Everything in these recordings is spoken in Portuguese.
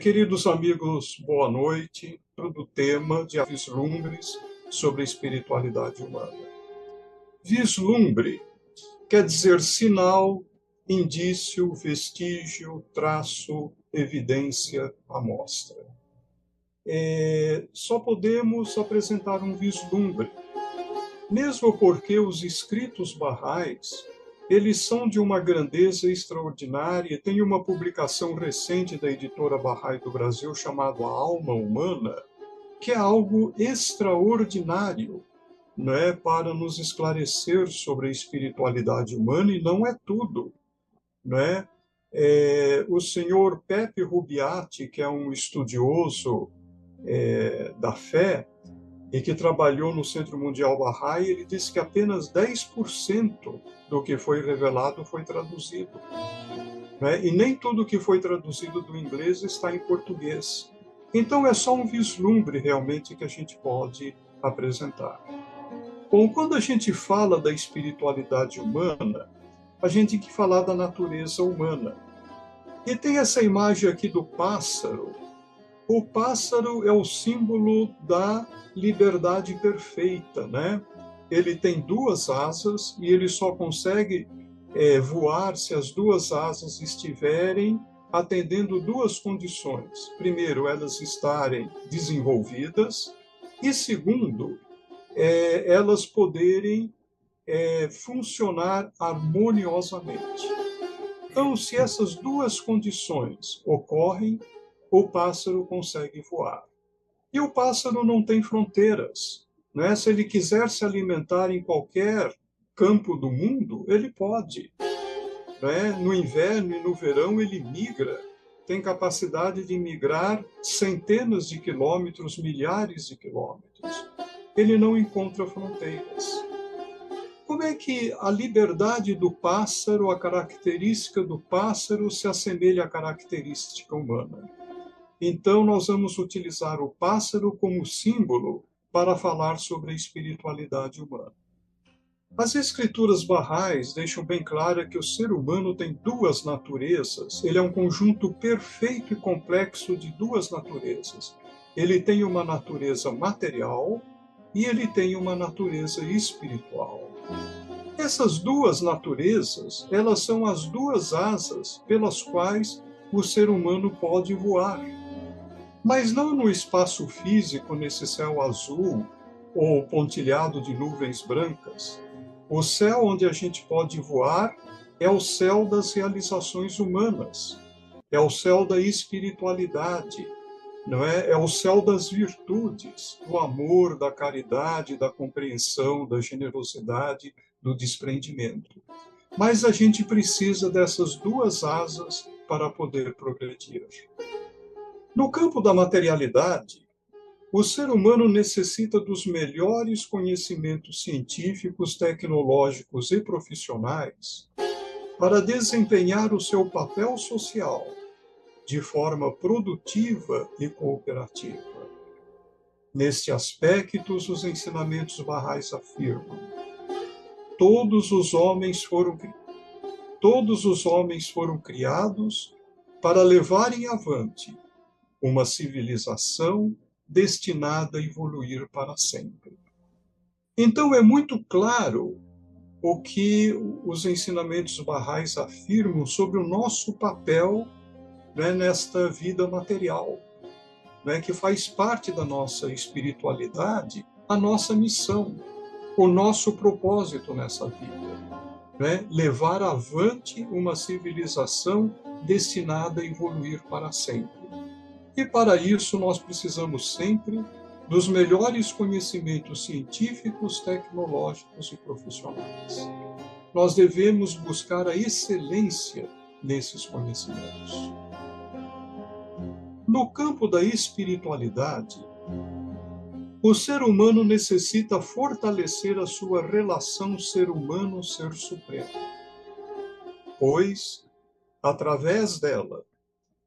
Queridos amigos, boa noite. Do tema de vislumbres sobre a espiritualidade humana. Vislumbre quer dizer sinal, indício, vestígio, traço, evidência, amostra. Só podemos apresentar um vislumbre, mesmo porque os escritos barrais eles são de uma grandeza extraordinária. Tem uma publicação recente da editora Bahá'í do Brasil chamada A Alma Humana, que é algo extraordinário, não é, para nos esclarecer sobre a espiritualidade humana, e não é tudo, não é? O senhor Pepe Rubiati, que é um estudioso da fé, e que trabalhou no Centro Mundial Bahá'í, ele disse que apenas 10% do que foi revelado foi traduzido. Né? E nem tudo que foi traduzido do inglês está em português. Então é só um vislumbre realmente que a gente pode apresentar. Bom, quando a gente fala da espiritualidade humana, a gente tem que falar da natureza humana. E tem essa imagem aqui do pássaro. O pássaro é o símbolo da liberdade perfeita, né? Ele tem duas asas e ele só consegue voar se as duas asas estiverem atendendo duas condições. Primeiro, elas estarem desenvolvidas e, segundo, elas poderem funcionar harmoniosamente. Então, se essas duas condições ocorrem, o pássaro consegue voar. E o pássaro não tem fronteiras, né? Se ele quiser se alimentar em qualquer campo do mundo, ele pode. Né? No inverno e no verão ele migra, tem capacidade de migrar centenas de quilômetros, milhares de quilômetros. Ele não encontra fronteiras. Como é que a liberdade do pássaro, a característica do pássaro, se assemelha à característica humana? Então, nós vamos utilizar o pássaro como símbolo para falar sobre a espiritualidade humana. As escrituras barrais deixam bem claro que o ser humano tem duas naturezas. Ele é um conjunto perfeito e complexo de duas naturezas. Ele tem uma natureza material e ele tem uma natureza espiritual. Essas duas naturezas, elas são as duas asas pelas quais o ser humano pode voar. Mas não no espaço físico, nesse céu azul ou pontilhado de nuvens brancas. O céu onde a gente pode voar é o céu das realizações humanas, é o céu da espiritualidade, não é? É o céu das virtudes, do amor, da caridade, da compreensão, da generosidade, do desprendimento. Mas a gente precisa dessas duas asas para poder progredir. No campo da materialidade, o ser humano necessita dos melhores conhecimentos científicos, tecnológicos e profissionais para desempenhar o seu papel social de forma produtiva e cooperativa. Neste aspecto, os ensinamentos barrais afirmam: todos os homens foram criados para levarem avante uma civilização destinada a evoluir para sempre. Então é muito claro o que os ensinamentos barrais afirmam sobre o nosso papel, né, nesta vida material, né, que faz parte da nossa espiritualidade, a nossa missão, o nosso propósito nessa vida, né, levar avante uma civilização destinada a evoluir para sempre. E para isso nós precisamos sempre dos melhores conhecimentos científicos, tecnológicos e profissionais. Nós devemos buscar a excelência nesses conhecimentos. No campo da espiritualidade, o ser humano necessita fortalecer a sua relação ser humano-ser supremo, pois, através dela,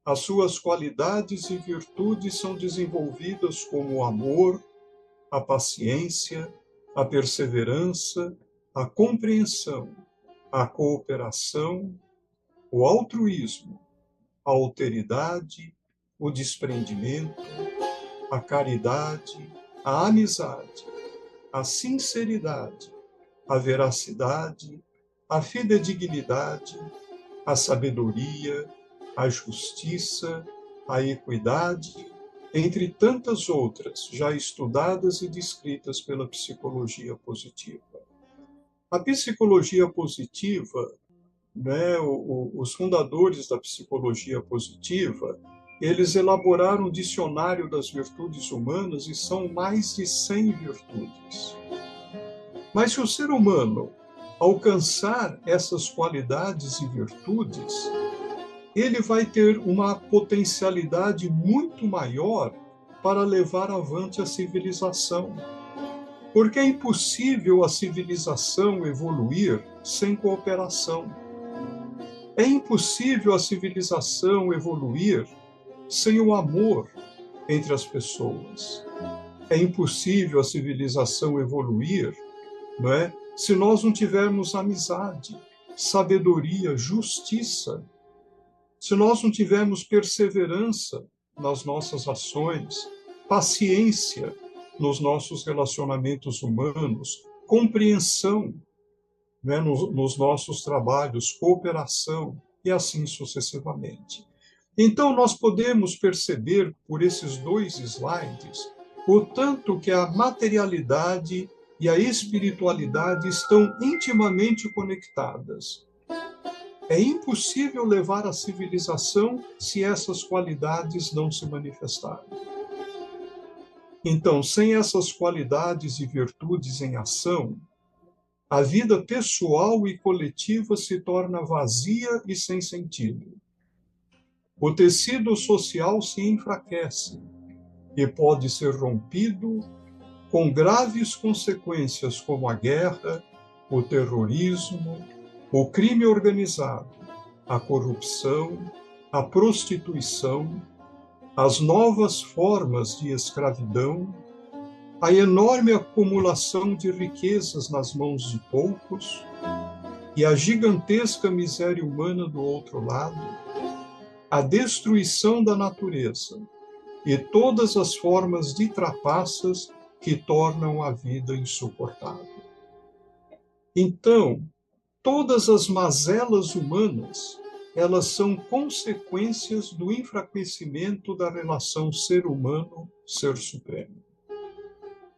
as suas qualidades e virtudes são desenvolvidas como o amor, a paciência, a perseverança, a compreensão, a cooperação, o altruísmo, a alteridade, o desprendimento, a caridade, a amizade, a sinceridade, a veracidade, a fidedignidade, a sabedoria, a justiça, a equidade, entre tantas outras já estudadas e descritas pela psicologia positiva. A psicologia positiva, né, os fundadores da psicologia positiva, eles elaboraram um dicionário das virtudes humanas e são mais de 100 virtudes. Mas se o ser humano alcançar essas qualidades e virtudes, ele vai ter uma potencialidade muito maior para levar avante a civilização. Porque é impossível a civilização evoluir sem cooperação. É impossível a civilização evoluir sem o amor entre as pessoas. É impossível a civilização evoluir, não é? Se nós não tivermos amizade, sabedoria, justiça, se nós não tivermos perseverança nas nossas ações, paciência nos nossos relacionamentos humanos, compreensão, né, nos nossos trabalhos, cooperação e assim sucessivamente. Então, nós podemos perceber por esses 2 slides o tanto que a materialidade e a espiritualidade estão intimamente conectadas. É impossível levar a civilização se essas qualidades não se manifestarem. Então, sem essas qualidades e virtudes em ação, a vida pessoal e coletiva se torna vazia e sem sentido. O tecido social se enfraquece e pode ser rompido com graves consequências como a guerra, o terrorismo, o crime organizado, a corrupção, a prostituição, as novas formas de escravidão, a enorme acumulação de riquezas nas mãos de poucos e a gigantesca miséria humana do outro lado, a destruição da natureza e todas as formas de trapaças que tornam a vida insuportável. Então, todas as mazelas humanas, elas são consequências do enfraquecimento da relação ser humano-ser supremo.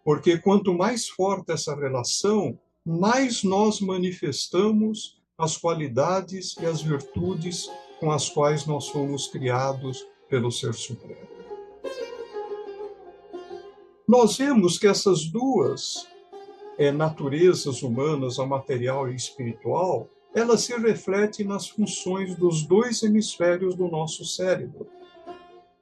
Porque quanto mais forte essa relação, mais nós manifestamos as qualidades e as virtudes com as quais nós fomos criados pelo Ser Supremo. Nós vemos que essas duas naturezas humanas, a material e a espiritual, elas se refletem nas funções dos 2 hemisférios do nosso cérebro.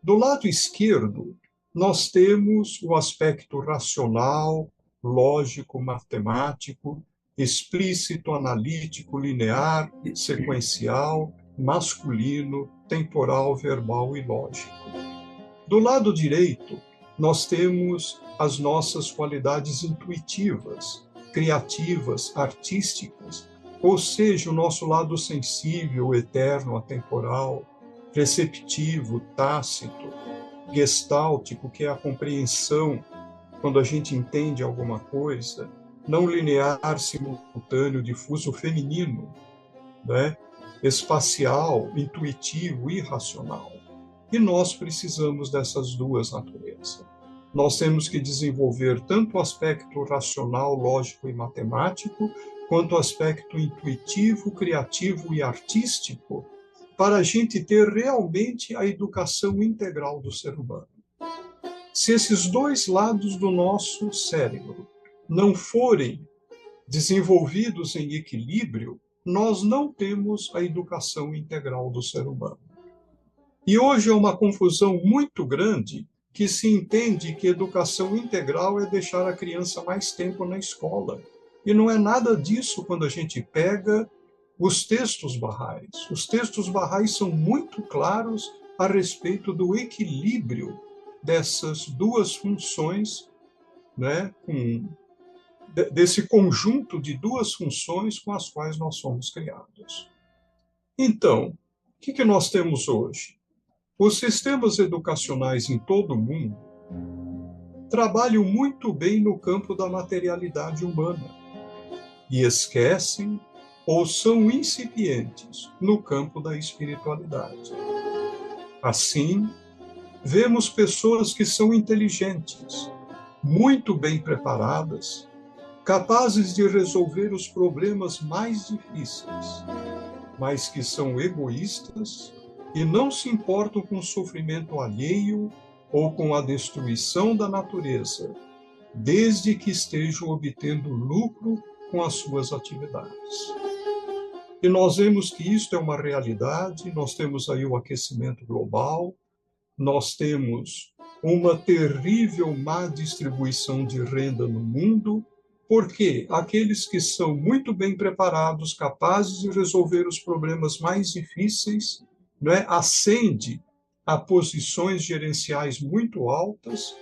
Do lado esquerdo, nós temos o aspecto racional, lógico, matemático, explícito, analítico, linear, sequencial, masculino, temporal, verbal e lógico. Do lado direito, nós temos as nossas qualidades intuitivas, criativas, artísticas, ou seja, o nosso lado sensível, eterno, atemporal, receptivo, tácito, gestáltico, que é a compreensão quando a gente entende alguma coisa, não linear, simultâneo, difuso, feminino, né? Espacial, intuitivo e racional. E nós precisamos dessas 2 naturezas. Nós temos que desenvolver tanto o aspecto racional, lógico e matemático, quanto o aspecto intuitivo, criativo e artístico, para a gente ter realmente a educação integral do ser humano. Se esses 2 lados do nosso cérebro não forem desenvolvidos em equilíbrio, nós não temos a educação integral do ser humano. E hoje é uma confusão muito grande que se entende que educação integral é deixar a criança mais tempo na escola. E não é nada disso quando a gente pega os textos barrais. Os textos barrais são muito claros a respeito do equilíbrio dessas 2 funções, né, desse conjunto de 2 funções com as quais nós somos criados. Então, o que nós temos hoje? Os sistemas educacionais em todo o mundo trabalham muito bem no campo da materialidade humana e esquecem ou são incipientes no campo da espiritualidade. Assim, vemos pessoas que são inteligentes, muito bem preparadas, capazes de resolver os problemas mais difíceis, mas que são egoístas e não se importam com o sofrimento alheio ou com a destruição da natureza, desde que estejam obtendo lucro com as suas atividades. E nós vemos que isto é uma realidade, nós temos aí o aquecimento global, nós temos uma terrível má distribuição de renda no mundo, porque aqueles que são muito bem preparados, capazes de resolver os problemas mais difíceis, ascende a posições gerenciais muito altas,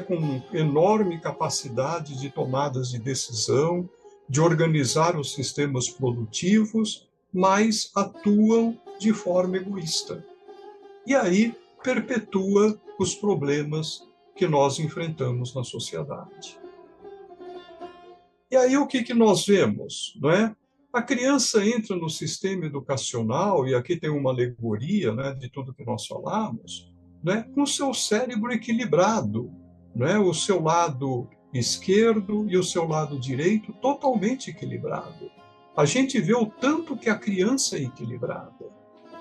com enorme capacidade de tomadas de decisão, de organizar os sistemas produtivos, mas atuam de forma egoísta. E aí perpetua os problemas que nós enfrentamos na sociedade. E aí o que nós vemos, A criança entra no sistema educacional, e aqui tem uma alegoria, de tudo que nós falamos, com o seu cérebro equilibrado, o seu lado esquerdo e o seu lado direito totalmente equilibrado. A gente vê o tanto que a criança é equilibrada.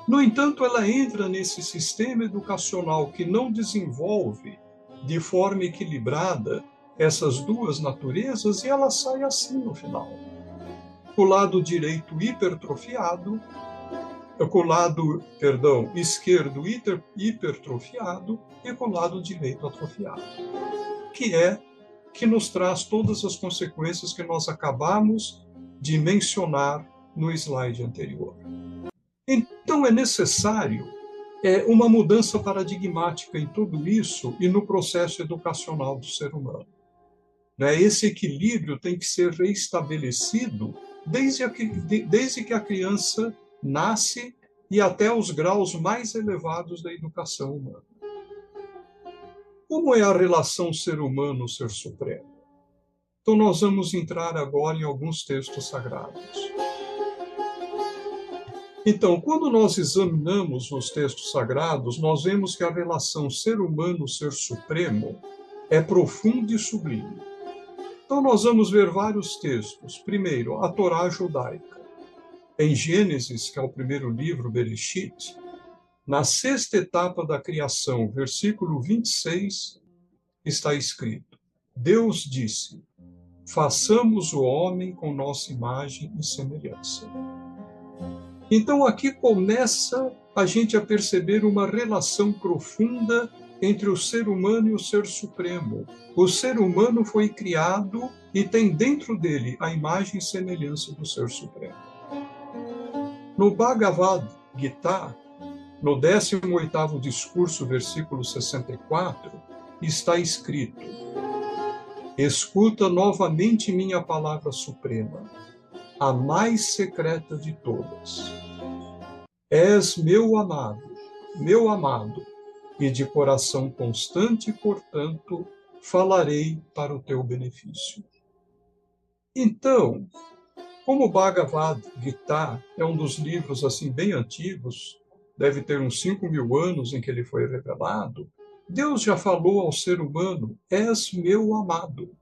No entanto, ela entra nesse sistema educacional que não desenvolve de forma equilibrada essas duas naturezas e ela sai assim no final. Com o lado direito hipertrofiado, com o lado, esquerdo hipertrofiado e com o lado direito atrofiado, que nos traz todas as consequências que nós acabamos de mencionar no slide anterior. Então é necessário uma mudança paradigmática em tudo isso e no processo educacional do ser humano. Esse equilíbrio tem que ser reestabelecido desde que a criança nasce e até os graus mais elevados da educação humana. Como é a relação ser humano-ser supremo? Então nós vamos entrar agora em alguns textos sagrados. Então, quando nós examinamos os textos sagrados, nós vemos que a relação ser humano-ser supremo é profunda e sublime. Então, nós vamos ver vários textos. Primeiro, a Torá judaica. Em Gênesis, que é o primeiro livro, Bereshit, na sexta etapa da criação, versículo 26, está escrito: Deus disse, façamos o homem com nossa imagem e semelhança. Então, aqui começa a gente a perceber uma relação profunda entre o ser humano e o ser supremo. O ser humano foi criado e tem dentro dele a imagem e semelhança do ser supremo. No Bhagavad Gita, no 18º discurso, versículo 64, está escrito: escuta novamente minha palavra suprema, a mais secreta de todas. És meu amado, e de coração constante, portanto, falarei para o teu benefício. Então, como o Bhagavad Gita é um dos livros assim bem antigos, deve ter uns 5.000 anos em que ele foi revelado, Deus já falou ao ser humano: és meu amado.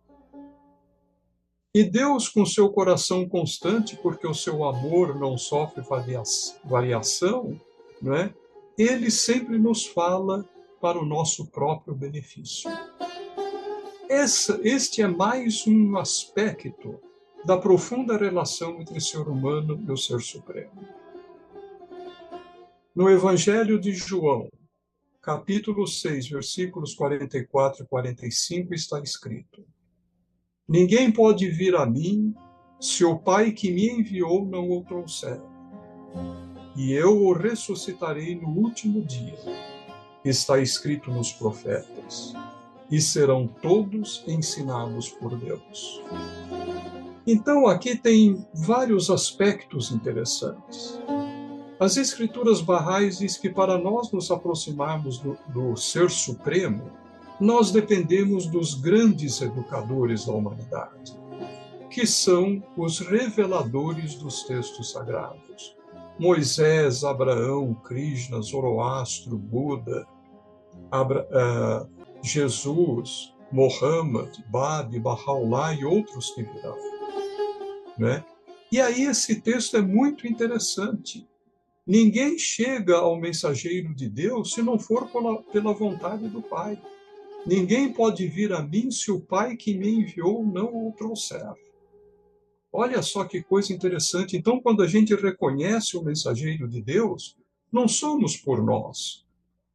E Deus, com seu coração constante, porque o seu amor não sofre variação, ele sempre nos fala para o nosso próprio benefício. Este é mais um aspecto da profunda relação entre o ser humano e o ser supremo. No Evangelho de João, capítulo 6, versículos 44 e 45, está escrito: ninguém pode vir a mim se o Pai que me enviou não o trouxer, e eu o ressuscitarei no último dia. Está escrito nos profetas, e serão todos ensinados por Deus. Então, aqui tem vários aspectos interessantes. As escrituras barrais diz que para nós nos aproximarmos do Ser Supremo, nós dependemos dos grandes educadores da humanidade, que são os reveladores dos textos sagrados. Moisés, Abraão, Krishna, Zoroastro, Buda, Jesus, Mohammed, Babi, Bahá'u'lláh e outros que virão. Né? E aí esse texto é muito interessante. Ninguém chega ao mensageiro de Deus se não for pela vontade do Pai. Ninguém pode vir a mim se o Pai que me enviou não o trouxer. Olha só que coisa interessante. Então, quando a gente reconhece o mensageiro de Deus, não somos por nós.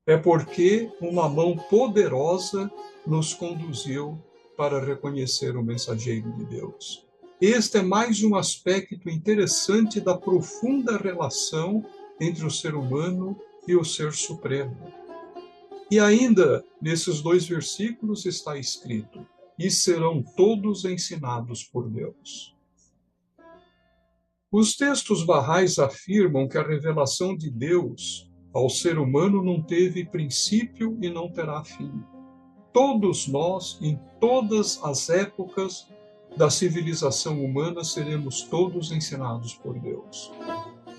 É porque uma mão poderosa nos conduziu para reconhecer o mensageiro de Deus. Este é mais um aspecto interessante da profunda relação entre o ser humano e o Ser Supremo. E ainda, nesses 2 versículos está escrito: e serão todos ensinados por Deus. Os textos barrais afirmam que a revelação de Deus ao ser humano não teve princípio e não terá fim. Todos nós, em todas as épocas da civilização humana, seremos todos ensinados por Deus.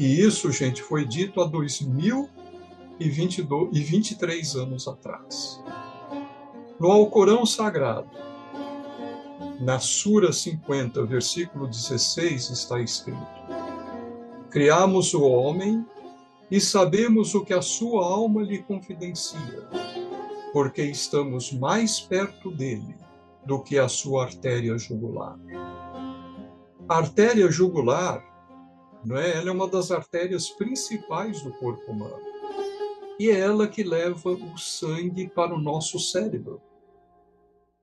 E isso, gente, foi dito há 2023 anos atrás. No Alcorão Sagrado, na Sura 50, versículo 16, está escrito: criamos o homem e sabemos o que a sua alma lhe confidencia, porque estamos mais perto dele do que a sua artéria jugular. A artéria jugular, não é? Ela é uma das artérias principais do corpo humano. E é ela que leva o sangue para o nosso cérebro.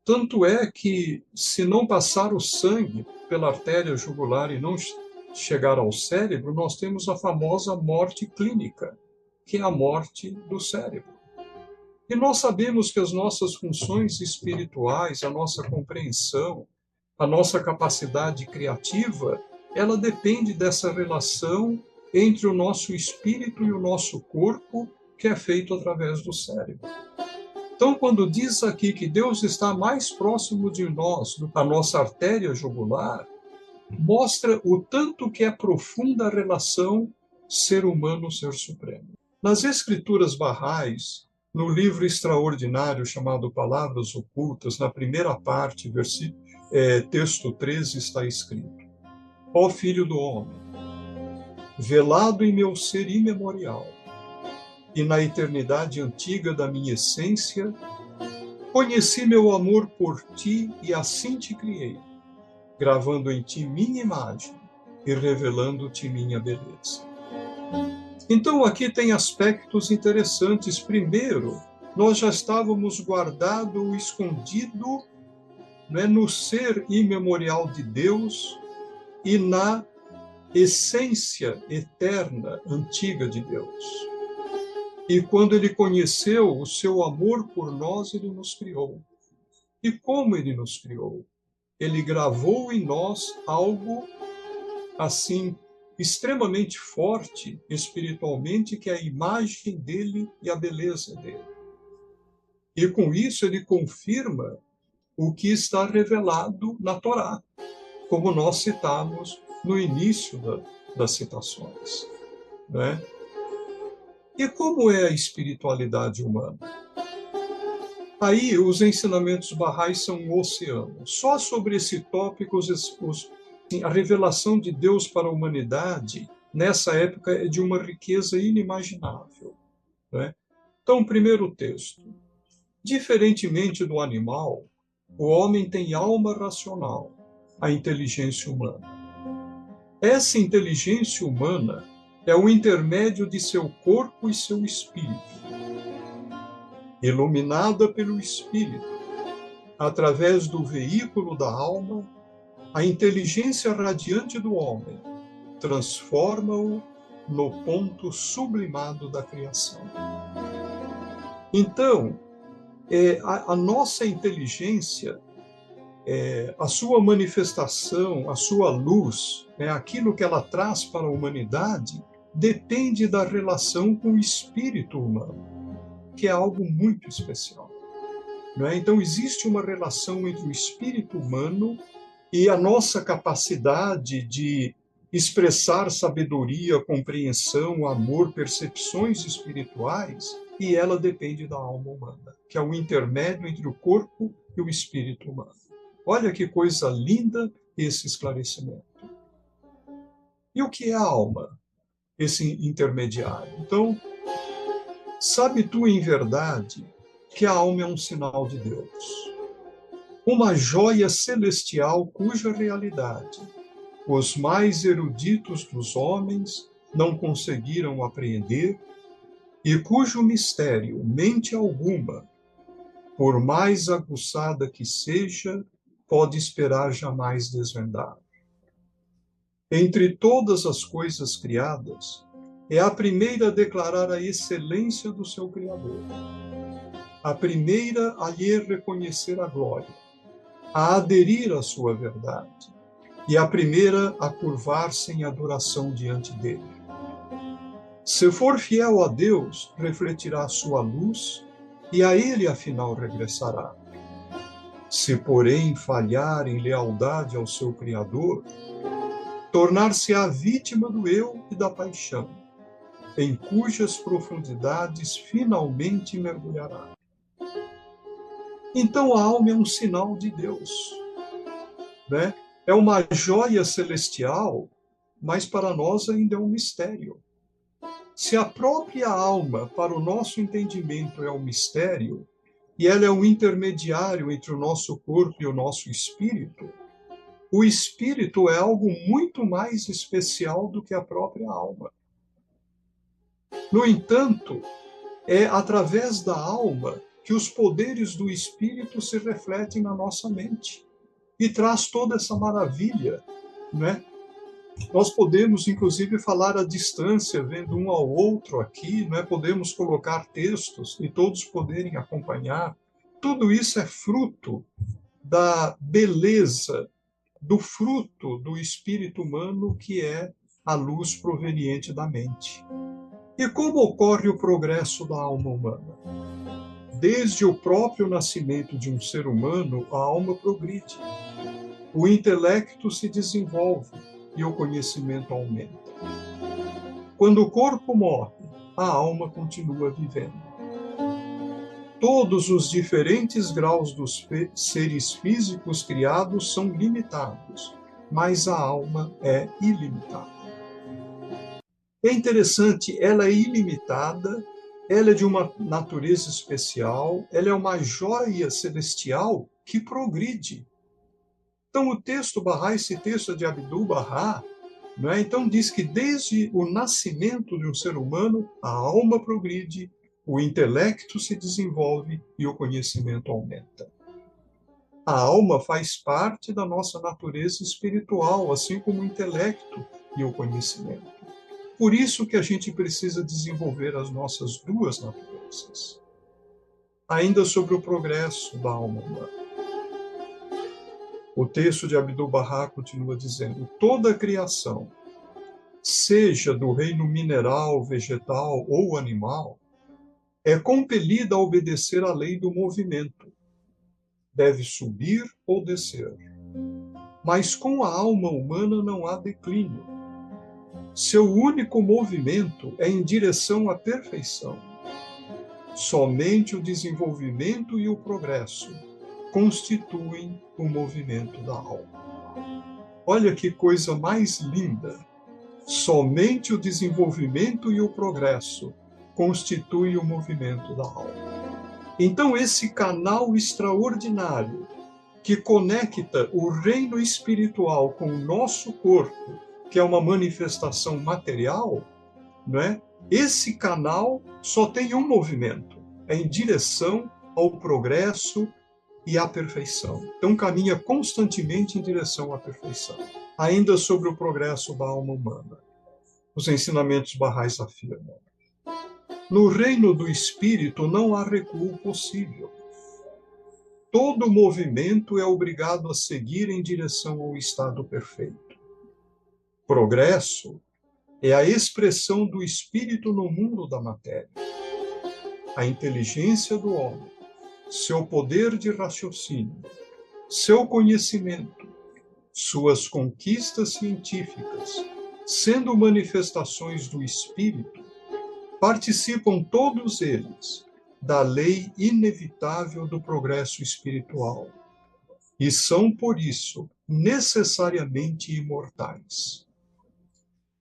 Tanto é que, se não passar o sangue pela artéria jugular e não chegar ao cérebro, nós temos a famosa morte clínica, que é a morte do cérebro. E nós sabemos que as nossas funções espirituais, a nossa compreensão, a nossa capacidade criativa, ela depende dessa relação entre o nosso espírito e o nosso corpo, que é feito através do cérebro. Então, quando diz aqui que Deus está mais próximo de nós do que a nossa artéria jugular, mostra o tanto que é profunda a relação ser humano-ser supremo. Nas escrituras barrais, no livro extraordinário chamado Palavras Ocultas, na primeira parte, texto 13, está escrito: ó Filho do homem, velado em meu ser imemorial, e na eternidade antiga da minha essência, conheci meu amor por ti e assim te criei, gravando em ti minha imagem e revelando-te minha beleza. Então, aqui tem aspectos interessantes. Primeiro, nós já estávamos guardado, escondido, né, no ser imemorial de Deus e na essência eterna, antiga de Deus. E quando ele conheceu o seu amor por nós, ele nos criou. E como ele nos criou? Ele gravou em nós algo assim extremamente forte espiritualmente, que é a imagem dele e a beleza dele. E com isso ele confirma o que está revelado na Torá, como nós citamos no início das citações, né? E como é a espiritualidade humana? Aí os ensinamentos barrais são um oceano. Só sobre esse tópico, a revelação de Deus para a humanidade, nessa época, é de uma riqueza inimaginável, né? Então, primeiro texto. Diferentemente do animal, o homem tem alma racional, a inteligência humana. Essa inteligência humana é o intermédio de seu corpo e seu espírito. Iluminada pelo espírito, através do veículo da alma, a inteligência radiante do homem transforma-o no ponto sublimado da criação. Então, a nossa inteligência, a sua manifestação, a sua luz, aquilo que ela traz para a humanidade, depende da relação com o espírito humano, que é algo muito especial. Não é? Então, existe uma relação entre o espírito humano e a nossa capacidade de expressar sabedoria, compreensão, amor, percepções espirituais, e ela depende da alma humana, que é o intermédio entre o corpo e o espírito humano. Olha que coisa linda esse esclarecimento. E o que é a alma? Esse intermediário. Então, sabe tu em verdade que a alma é um sinal de Deus, uma joia celestial cuja realidade os mais eruditos dos homens não conseguiram apreender e cujo mistério mente alguma, por mais aguçada que seja, pode esperar jamais desvendar. Entre todas as coisas criadas, é a primeira a declarar a excelência do seu Criador, a primeira a lhe reconhecer a glória, a aderir à sua verdade, e a primeira a curvar-se em adoração diante dele. Se for fiel a Deus, refletirá a sua luz, e a ele afinal regressará. Se, porém, falhar em lealdade ao seu Criador, tornar-se-á vítima do eu e da paixão, em cujas profundidades finalmente mergulhará. Então a alma é um sinal de Deus, né? É uma joia celestial, mas para nós ainda é um mistério. Se a própria alma, para o nosso entendimento, é um mistério, e ela é um intermediário entre o nosso corpo e o nosso espírito, o espírito é algo muito mais especial do que a própria alma. No entanto, é através da alma que os poderes do espírito se refletem na nossa mente e traz toda essa maravilha, né? Nós podemos, inclusive, falar à distância, vendo um ao outro aqui, né? Podemos colocar textos e todos poderem acompanhar. Tudo isso é fruto da beleza, do fruto do espírito humano, que é a luz proveniente da mente. E como ocorre o progresso da alma humana? Desde o próprio nascimento de um ser humano, a alma progride. O intelecto se desenvolve e o conhecimento aumenta. Quando o corpo morre, a alma continua vivendo. Todos os diferentes graus dos seres físicos criados são limitados, mas a alma é ilimitada. É interessante, ela é ilimitada, ela é de uma natureza especial, ela é uma joia celestial que progride. Então, o texto Bahá'í, esse texto de Abdu'l-Bahá, né, então diz que desde o nascimento de um ser humano, a alma progride, o intelecto se desenvolve e o conhecimento aumenta. A alma faz parte da nossa natureza espiritual, assim como o intelecto e o conhecimento. Por isso que a gente precisa desenvolver as nossas duas naturezas. Ainda sobre o progresso da alma humana. O texto de Abdu'l-Bahá continua dizendo: toda a criação, seja do reino mineral, vegetal ou animal, é compelida a obedecer à lei do movimento. Deve subir ou descer. Mas com a alma humana não há declínio. Seu único movimento é em direção à perfeição. Somente o desenvolvimento e o progresso constituem o movimento da alma. Olha que coisa mais linda! Somente o desenvolvimento e o progresso constituem o movimento da alma. Então, esse canal extraordinário que conecta o reino espiritual com o nosso corpo, que é uma manifestação material, não é? Esse canal só tem um movimento, é em direção ao progresso e à perfeição. Então, caminha constantemente em direção à perfeição. Ainda sobre o progresso da alma humana, os ensinamentos Bahá'ís afirmam: no reino do espírito não há recuo possível. Todo movimento é obrigado a seguir em direção ao estado perfeito. Progresso é a expressão do espírito no mundo da matéria. A inteligência do homem, seu poder de raciocínio, seu conhecimento, suas conquistas científicas, sendo manifestações do espírito, participam todos eles da lei inevitável do progresso espiritual e são, por isso, necessariamente imortais.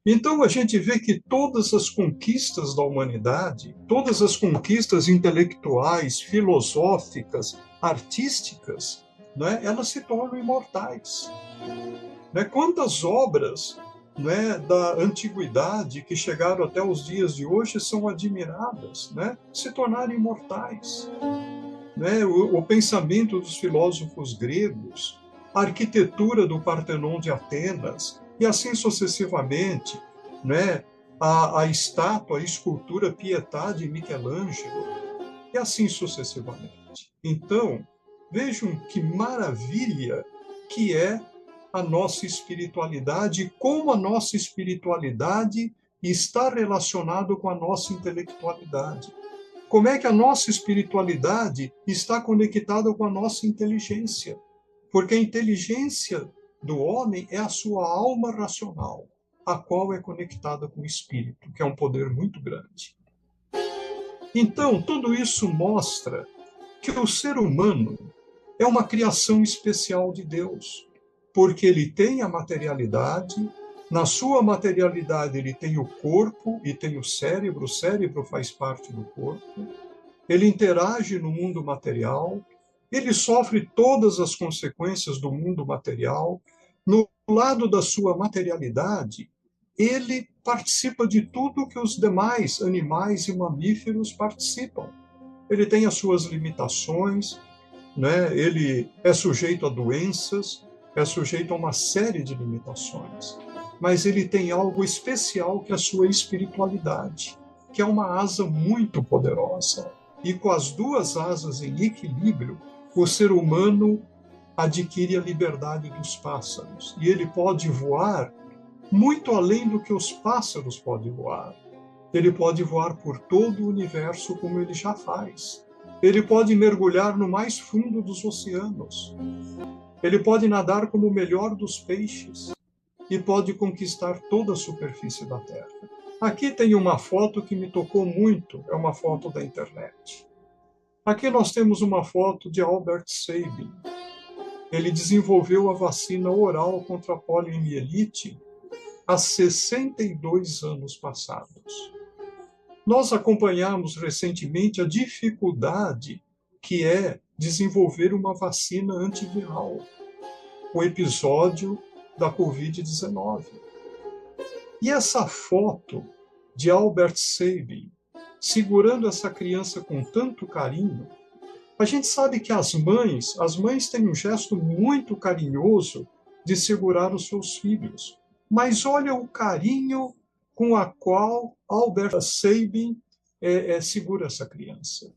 Então, a gente vê que todas as conquistas da humanidade, todas as conquistas intelectuais, filosóficas, artísticas, né, elas se tornam imortais. Né? Quantas obras, né, da antiguidade que chegaram até os dias de hoje são admiradas, né, se tornaram imortais. Né? O pensamento dos filósofos gregos, a arquitetura do Partenon de Atenas, e assim sucessivamente, né? A estátua, a escultura Pietà de Michelangelo, e assim sucessivamente. Então, vejam que maravilha que é a nossa espiritualidade e como a nossa espiritualidade está relacionada com a nossa intelectualidade. Como é que a nossa espiritualidade está conectada com a nossa inteligência? Porque a inteligência do homem é a sua alma racional, a qual é conectada com o espírito, que é um poder muito grande. Então, tudo isso mostra que o ser humano é uma criação especial de Deus, porque ele tem a materialidade, na sua materialidade ele tem o corpo e tem o cérebro faz parte do corpo, ele interage no mundo material, ele sofre todas as consequências do mundo material. No lado da sua materialidade, ele participa de tudo que os demais animais e mamíferos participam. Ele tem as suas limitações, né? Ele é sujeito a doenças, é sujeito a uma série de limitações. Mas ele tem algo especial que é a sua espiritualidade, que é uma asa muito poderosa. E com as duas asas em equilíbrio, o ser humano adquire a liberdade dos pássaros. E ele pode voar muito além do que os pássaros podem voar. Ele pode voar por todo o universo como ele já faz. Ele pode mergulhar no mais fundo dos oceanos. Ele pode nadar como o melhor dos peixes e pode conquistar toda a superfície da Terra. Aqui tem uma foto que me tocou muito, é uma foto da internet. Aqui nós temos uma foto de Albert Sabin. Ele desenvolveu a vacina oral contra a poliomielite há 62 anos passados. Nós acompanhamos recentemente a dificuldade que é desenvolver uma vacina antiviral, o episódio da Covid-19. E essa foto de Albert Sabin segurando essa criança com tanto carinho, a gente sabe que as mães têm um gesto muito carinhoso de segurar os seus filhos. Mas olha o carinho com a qual Albert Sabin segura essa criança,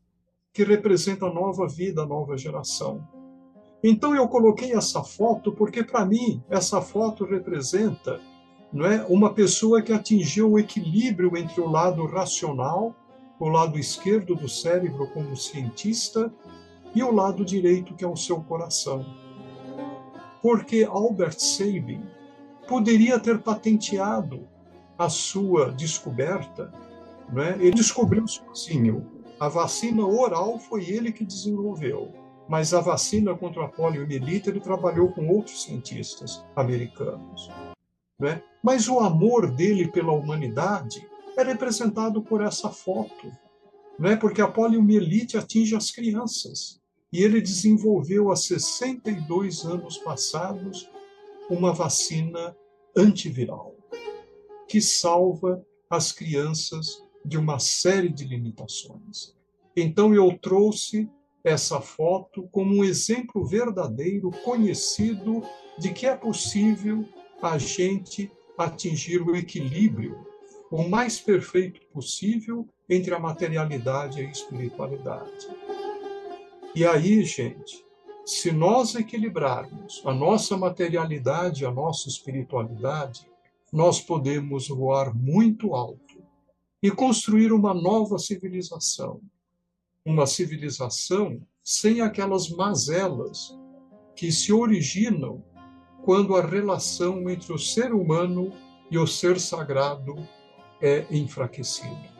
que representa a nova vida, a nova geração. Então eu coloquei essa foto porque, para mim, essa foto representa, não é, uma pessoa que atingiu o equilíbrio entre o lado racional, o lado esquerdo do cérebro como cientista, e o lado direito, que é o seu coração. Porque Albert Sabin poderia ter patenteado a sua descoberta, não é? Ele descobriu sozinho. A vacina oral foi ele que desenvolveu, mas a vacina contra a poliomielite ele trabalhou com outros cientistas americanos. Não é? Mas o amor dele pela humanidade é representado por essa foto, não é? Porque a poliomielite atinge as crianças. E ele desenvolveu há 62 anos passados uma vacina antiviral que salva as crianças de uma série de limitações. Então eu trouxe essa foto como um exemplo verdadeiro, conhecido, de que é possível a gente atingir o equilíbrio o mais perfeito possível entre a materialidade e a espiritualidade. E aí, gente, se nós equilibrarmos a nossa materialidade e a nossa espiritualidade, nós podemos voar muito alto e construir uma nova civilização. Uma civilização sem aquelas mazelas que se originam quando a relação entre o ser humano e o ser sagrado é enfraquecida.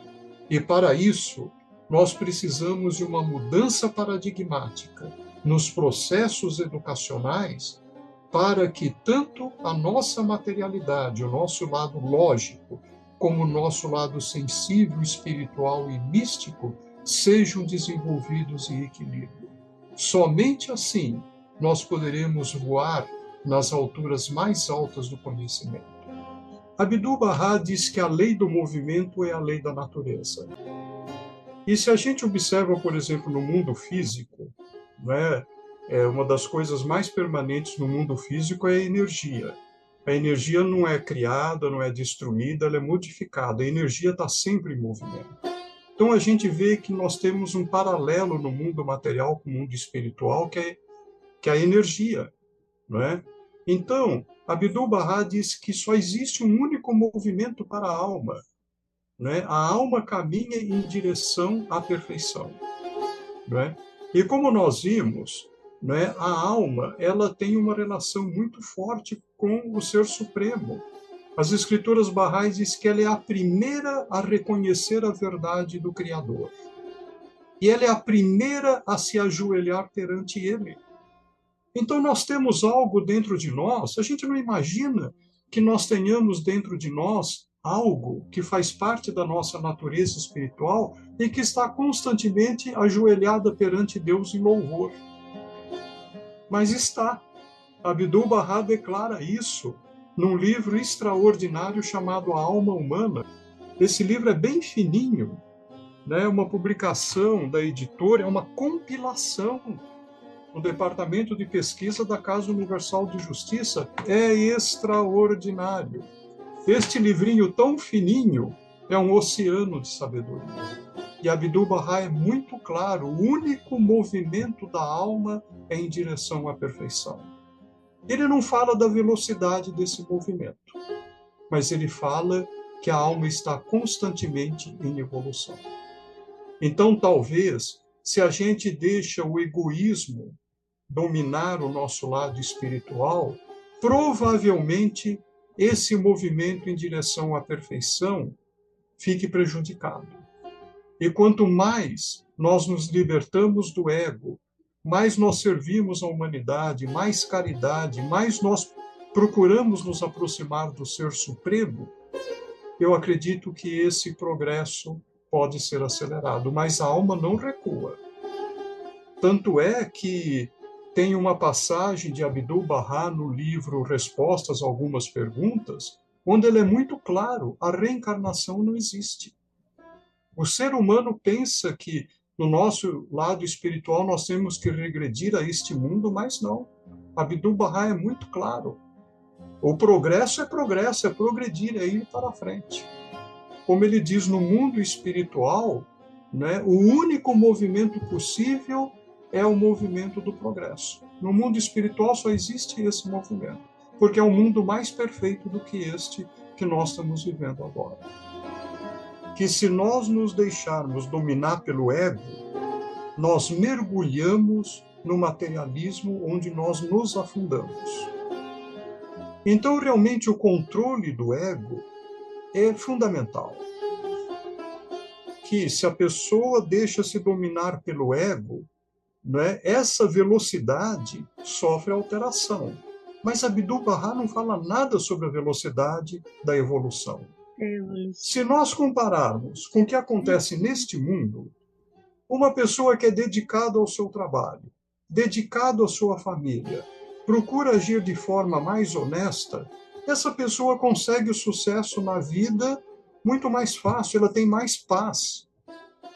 E para isso, nós precisamos de uma mudança paradigmática nos processos educacionais para que tanto a nossa materialidade, o nosso lado lógico, como o nosso lado sensível, espiritual e místico sejam desenvolvidos em equilíbrio. Somente assim nós poderemos voar nas alturas mais altas do conhecimento. Abdu'l-Bahá diz que a lei do movimento é a lei da natureza. E se a gente observa, por exemplo, no mundo físico, né, uma das coisas mais permanentes no mundo físico é a energia. A energia não é criada, não é destruída, ela é modificada. A energia está sempre em movimento. Então a gente vê que nós temos um paralelo no mundo material com o mundo espiritual, que é a energia, não é? Então, Abdu'l-Bahá diz que só existe um único movimento para a alma, né? A alma caminha em direção à perfeição, né? E como nós vimos, né, a alma ela tem uma relação muito forte com o Ser Supremo. As escrituras bahais dizem que ela é a primeira a reconhecer a verdade do Criador. E ela é a primeira a se ajoelhar perante Ele. Então nós temos algo dentro de nós, a gente não imagina que nós tenhamos dentro de nós algo que faz parte da nossa natureza espiritual e que está constantemente ajoelhada perante Deus em louvor. Mas está. Abdu'l-Bahá declara isso num livro extraordinário chamado A Alma Humana. Esse livro é bem fininho, né? Uma publicação da editora, é uma compilação no Departamento de Pesquisa da Casa Universal de Justiça. É extraordinário. Este livrinho tão fininho é um oceano de sabedoria. E Abdu'l-Bahá é muito claro, o único movimento da alma é em direção à perfeição. Ele não fala da velocidade desse movimento, mas ele fala que a alma está constantemente em evolução. Então, talvez, se a gente deixa o egoísmo dominar o nosso lado espiritual, provavelmente esse movimento em direção à perfeição fique prejudicado. E quanto mais nós nos libertamos do ego, mais nós servimos a humanidade, mais caridade, mais nós procuramos nos aproximar do Ser Supremo, eu acredito que esse progresso pode ser acelerado, mas a alma não recua. Tanto é que tem uma passagem de Abdu'l-Bahá no livro Respostas a Algumas Perguntas, onde ele é muito claro, a reencarnação não existe. O ser humano pensa que no nosso lado espiritual nós temos que regredir a este mundo, mas não. Abdu'l-Bahá é muito claro. O progresso, é progredir, é ir para frente. Como ele diz, no mundo espiritual, né, o único movimento possível é o movimento do progresso. No mundo espiritual só existe esse movimento, porque é um mundo mais perfeito do que este que nós estamos vivendo agora. Que se nós nos deixarmos dominar pelo ego, nós mergulhamos no materialismo onde nós nos afundamos. Então, realmente, o controle do ego é fundamental. Que se a pessoa deixa se dominar pelo ego, né, essa velocidade sofre alteração. Mas Abdu'l-Bahá não fala nada sobre a velocidade da evolução. Se nós compararmos com o que acontece neste mundo, uma pessoa que é dedicada ao seu trabalho, dedicado à sua família, procura agir de forma mais honesta, essa pessoa consegue o sucesso na vida muito mais fácil, ela tem mais paz,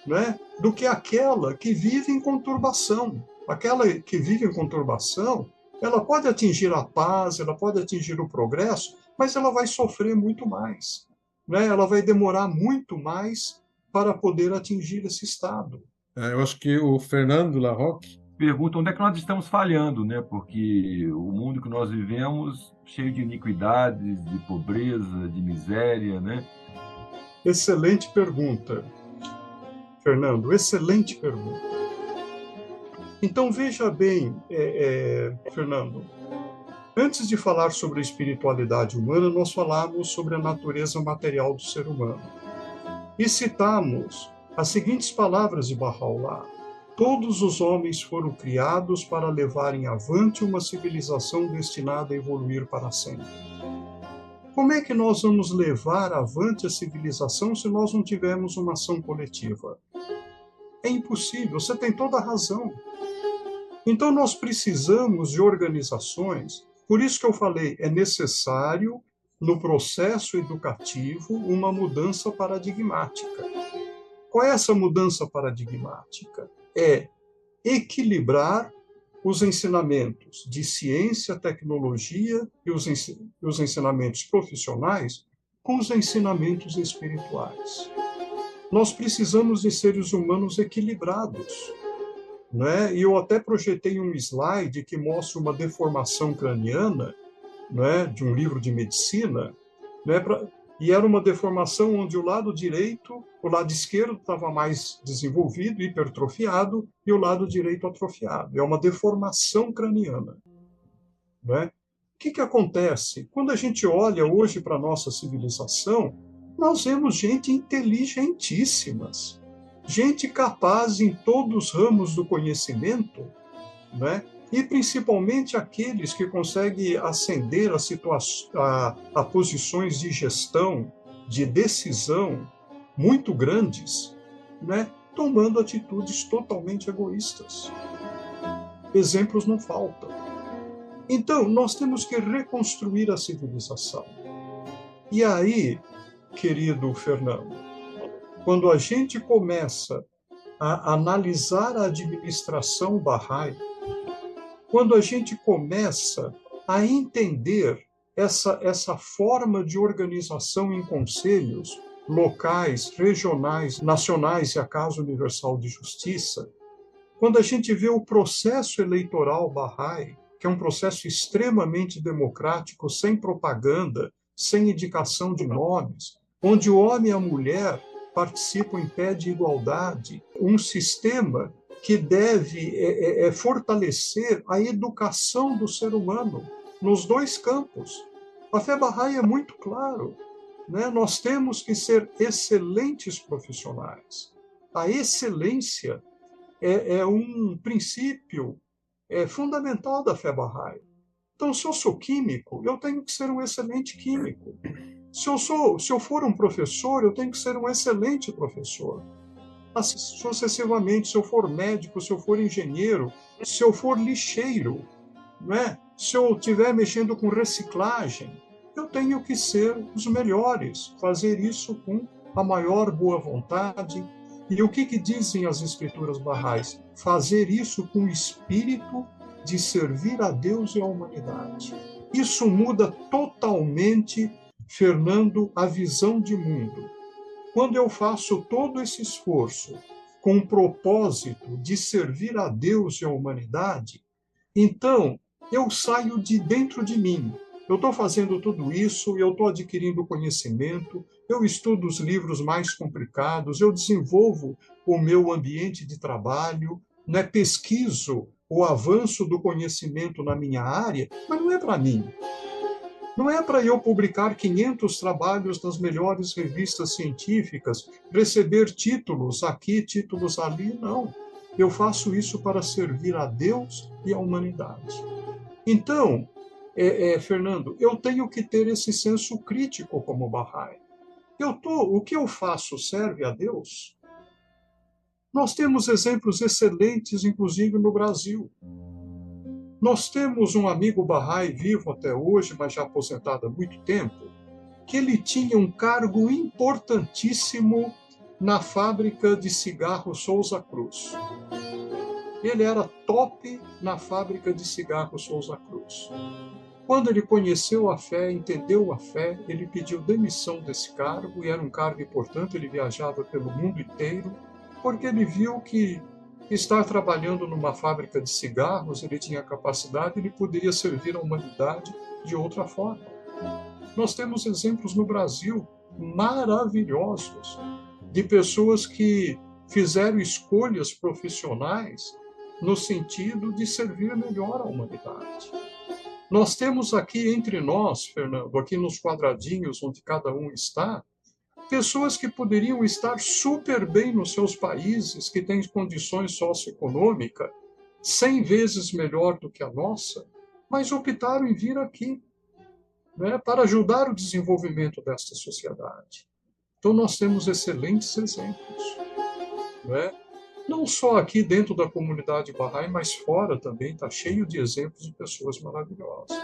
né, do que aquela que vive em conturbação. Aquela que vive em conturbação, ela pode atingir a paz, ela pode atingir o progresso, mas ela vai sofrer muito mais. Né? Ela vai demorar muito mais para poder atingir esse estado. Eu acho que o Fernando Larroque pergunta onde é que nós estamos falhando, né? Porque o mundo que nós vivemos, cheio de iniquidades, de pobreza, de miséria, né? Excelente pergunta, Fernando, excelente pergunta. Então, veja bem, Fernando, antes de falar sobre a espiritualidade humana, nós falamos sobre a natureza material do ser humano. E citamos as seguintes palavras de Baha'u'lláh: todos os homens foram criados para levarem avante uma civilização destinada a evoluir para sempre. Como é que nós vamos levar avante a civilização se nós não tivermos uma ação coletiva? É impossível, você tem toda a razão. Então nós precisamos de organizações, por isso que eu falei, é necessário, no processo educativo, uma mudança paradigmática. Qual é essa mudança paradigmática? É equilibrar os ensinamentos de ciência, tecnologia e os ensinamentos profissionais com os ensinamentos espirituais. Nós precisamos de seres humanos equilibrados, né? E eu até projetei um slide que mostra uma deformação craniana, né, de um livro de medicina, né, e era uma deformação onde o lado direito, o lado esquerdo estava mais desenvolvido, hipertrofiado, e o lado direito atrofiado. É uma deformação craniana, né? O que acontece? Quando a gente olha hoje para a nossa civilização, nós vemos gente inteligentíssimas, gente capaz em todos os ramos do conhecimento, né? E principalmente aqueles que conseguem ascender a posições de gestão, de decisão muito grandes, né? Tomando atitudes totalmente egoístas. Exemplos não faltam. Então, nós temos que reconstruir a civilização. E aí, querido Fernando, quando a gente começa a analisar a administração Bahá'í, quando a gente começa a entender essa forma de organização em conselhos locais, regionais, nacionais e a Casa Universal de Justiça, quando a gente vê o processo eleitoral Bahá'í, que é um processo extremamente democrático, sem propaganda, sem indicação de nomes, onde o homem e a mulher participam em pé de igualdade, um sistema que deve fortalecer a educação do ser humano nos dois campos. A fé Bahá'í é muito claro, né? Nós temos que ser excelentes profissionais. A excelência é um princípio fundamental da fé Bahá'í. Então, se eu sou químico, eu tenho que ser um excelente químico. Se eu for um professor, eu tenho que ser um excelente professor. Assim sucessivamente, se eu for médico, se eu for engenheiro, se eu for lixeiro, né? Se eu estiver mexendo com reciclagem, eu tenho que ser os melhores, fazer isso com a maior boa vontade. E o que dizem as escrituras barrais? Fazer isso com o espírito de servir a Deus e à humanidade. Isso muda totalmente, Fernando, a visão de mundo. Quando eu faço todo esse esforço com o propósito de servir a Deus e à humanidade, então eu saio de dentro de mim. Eu estou fazendo tudo isso, eu estou adquirindo conhecimento, eu estudo os livros mais complicados, eu desenvolvo o meu ambiente de trabalho, né, pesquiso o avanço do conhecimento na minha área, mas não é para mim. Não é para eu publicar 500 trabalhos nas melhores revistas científicas, receber títulos aqui, títulos ali, não. Eu faço isso para servir a Deus e à humanidade. Então, Fernando, eu tenho que ter esse senso crítico como Bahá'í. O que eu faço serve a Deus? Nós temos exemplos excelentes, inclusive no Brasil. Nós temos um amigo Bahá'í vivo até hoje, mas já aposentado há muito tempo, que ele tinha um cargo importantíssimo na fábrica de cigarros Souza Cruz. Ele era top na fábrica de cigarros Souza Cruz. Quando ele conheceu a fé, entendeu a fé, ele pediu demissão desse cargo, e era um cargo importante, ele viajava pelo mundo inteiro, porque ele viu que estar trabalhando numa fábrica de cigarros, ele tinha capacidade, ele poderia servir à humanidade de outra forma. Nós temos exemplos no Brasil maravilhosos de pessoas que fizeram escolhas profissionais no sentido de servir melhor à humanidade. Nós temos aqui entre nós, Fernando, aqui nos quadradinhos onde cada um está, pessoas que poderiam estar super bem nos seus países, que têm condições socioeconômicas 100 vezes melhor do que a nossa, mas optaram em vir aqui, né, para ajudar o desenvolvimento desta sociedade. Então, nós temos excelentes exemplos, né? Não só aqui dentro da comunidade Bahá'í, mas fora também está cheio de exemplos de pessoas maravilhosas.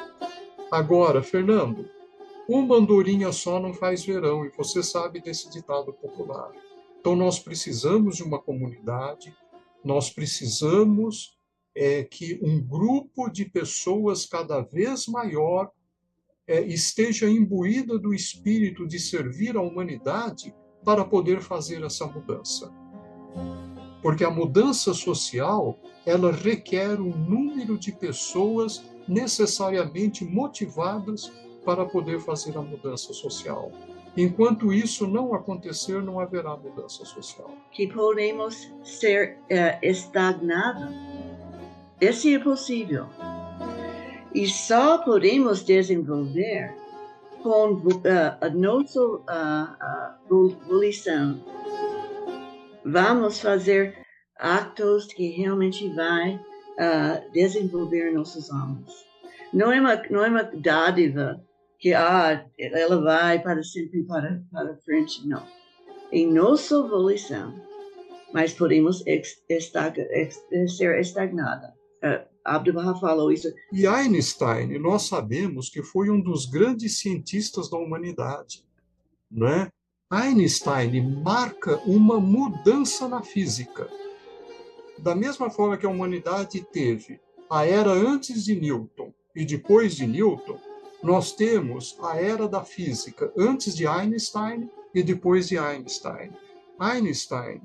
Agora, Fernando, uma andorinha só não faz verão, e você sabe desse ditado popular. Então, nós precisamos de uma comunidade, nós precisamos que um grupo de pessoas cada vez maior esteja imbuída do espírito de servir à humanidade para poder fazer essa mudança. Porque a mudança social, ela requer um número de pessoas necessariamente motivadas para poder fazer a mudança social. Enquanto isso não acontecer, não haverá mudança social. Que podemos ser estagnados. Isso é possível. E só podemos desenvolver com a nossa volição. Vamos fazer atos que realmente vai desenvolver nossas almas. Não é uma dádiva que ela vai para sempre para frente, não. Em nossa volição, mas podemos ser estagnada. Abdu'l-Bahá falou isso. E Einstein, nós sabemos que foi um dos grandes cientistas da humanidade, não é? Einstein marca uma mudança na física. Da mesma forma que a humanidade teve a era antes de Newton e depois de Newton, nós temos a era da física antes de Einstein e depois de Einstein. Einstein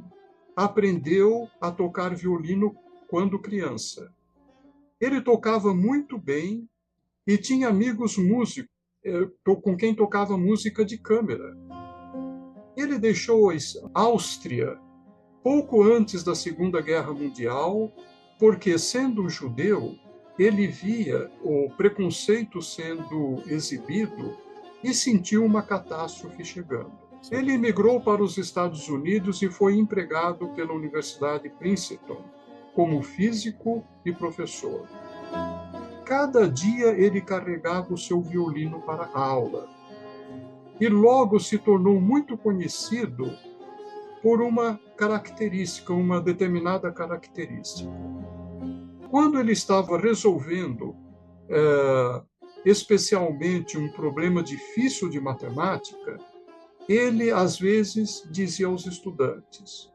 aprendeu a tocar violino quando criança. Ele tocava muito bem e tinha amigos músicos com quem tocava música de câmara. Ele deixou a Áustria pouco antes da Segunda Guerra Mundial, porque, sendo judeu, ele via o preconceito sendo exibido e sentiu uma catástrofe chegando. Ele emigrou para os Estados Unidos e foi empregado pela Universidade Princeton como físico e professor. Cada dia ele carregava o seu violino para a aula e logo se tornou muito conhecido por uma característica, uma determinada característica. Quando ele estava resolvendo especialmente um problema difícil de matemática, ele às vezes dizia aos estudantes: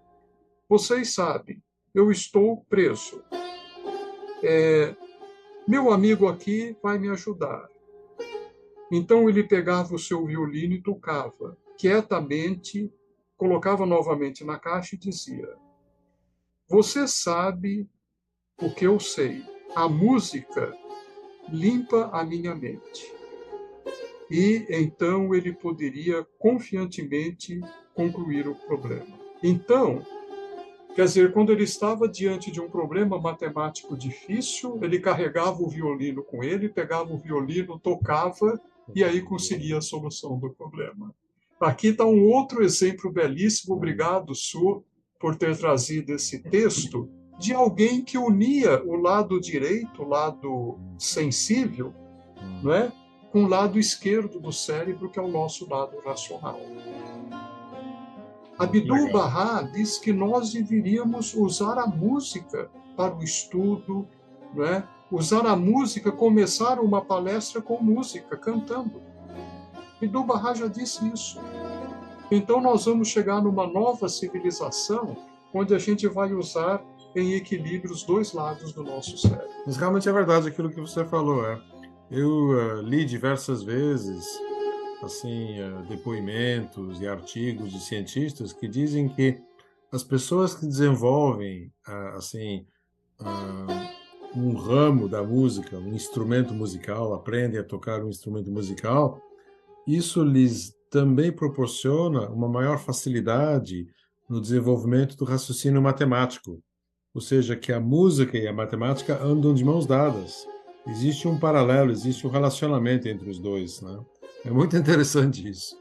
vocês sabem, eu estou preso. Meu amigo aqui vai me ajudar. Então ele pegava o seu violino e tocava quietamente, colocava novamente na caixa e dizia: você sabe o que eu sei. A música limpa a minha mente. E então ele poderia confiantemente concluir o problema. Então, quer dizer, quando ele estava diante de um problema matemático difícil, ele carregava o violino com ele, pegava o violino, tocava e aí conseguia a solução do problema. Aqui está um outro exemplo belíssimo, obrigado, Su, por ter trazido esse texto, de alguém que unia o lado direito, o lado sensível, não é? Com o lado esquerdo do cérebro, que é o nosso lado racional. Abdu'l-Bahá diz que nós deveríamos usar a música para o estudo, não é? Usar a música, começar uma palestra com música, cantando. Abdu'l-Bahá já disse isso. Então nós vamos chegar numa nova civilização onde a gente vai usar em equilíbrio os dois lados do nosso cérebro. Mas realmente é verdade aquilo que você falou. Eu li diversas vezes assim, depoimentos e artigos de cientistas que dizem que as pessoas que desenvolvem assim um ramo da música, um instrumento musical, aprendem a tocar um instrumento musical, isso lhes também proporciona uma maior facilidade no desenvolvimento do raciocínio matemático, ou seja, que a música e a matemática andam de mãos dadas. Existe um paralelo, existe um relacionamento entre os dois, né? É muito interessante isso.